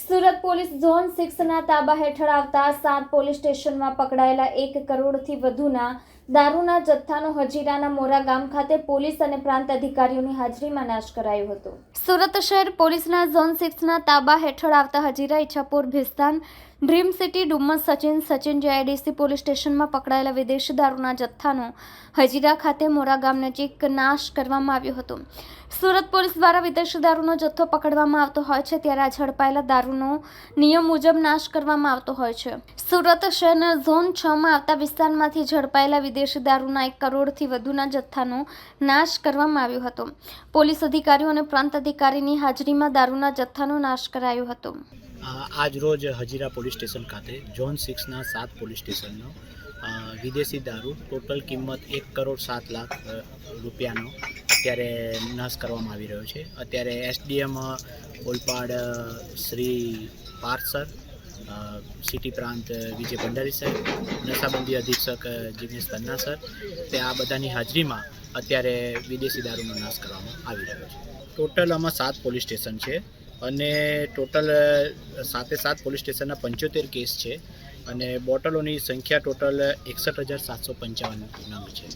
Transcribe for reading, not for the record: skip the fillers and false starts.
Surat police zone 6ના તાબા હેઠળ આવતા 7 police સ્ટેશનમાં પકડાયેલા 1 કરોડથી વધુના દારૂના જથ્થાનો હજીરાના મોરા ગામ ખાતે પોલીસ અને પ્રાંત અધિકારીઓની હાજરીમાં નાશ કરાયો હતો। સુરત શહેર પોલીસના ઝોન 6ના તાબા હેઠળ આવતા Hazira, Ichchhapur, Bhestan, dream city, Dumas, Sachin JIDC police સ્ટેશનમાં પકડાયેલા વિદેશી દારૂના જથ્થાનો હજીરા ખાતે મોરા ગામ નજીક નાશ કરવામાં આવ્યો હતો। સુરત પોલીસ દ્વારા વિદેશી દારૂનો જથ્થો પકડવામાં આવતો હોય છે ત્યારે આ ઝડપાયેલા દારૂનો નિયમ મુજબ નાશ કરવામાં આવતો હોય છે। સુરત શહેરના ઝોન 6માં આવતા વિસ્તારમાંથી ઝડપાયેલા વિદેશી દારૂના 1 કરોડથી વધુના જથ્થાનો નાશ કરવામાં આવ્યો હતો। પોલીસ અધિકારીઓ અને પ્રાંત અધિકારીની હાજરીમાં દારૂના જથ્થાનો નાશ કરાયો હતો। આજ રોજ હજીરા પોલીસ સ્ટેશન ખાતે ઝોન 6ના 7 પોલીસ સ્ટેશનનો વિદેશી દારૂ ટોટલ કિંમત 1 કરોડ 7 લાખ રૂપિયાનો અત્યારે નાશ કરવામાં આવી રહ્યો છે। અત્યારે SDM Olpad Shri Parth sir, city પ્રાંત વિજય ભંડારી સાહેબ, નશાબંધી અધિક્ષક જિગ્નેશ તન્ના સર, તે આ બધાની હાજરીમાં અત્યારે વિદેશી દારૂનો નાશ કરવામાં આવી રહ્યો છે। ટોટલ આમાં 7 પોલીસ સ્ટેશન છે અને ટોટલ 7 પોલીસ સ્ટેશનના 75 કેસ છે અને બોટલોની સંખ્યા ટોટલ 61,755 નંગ છે।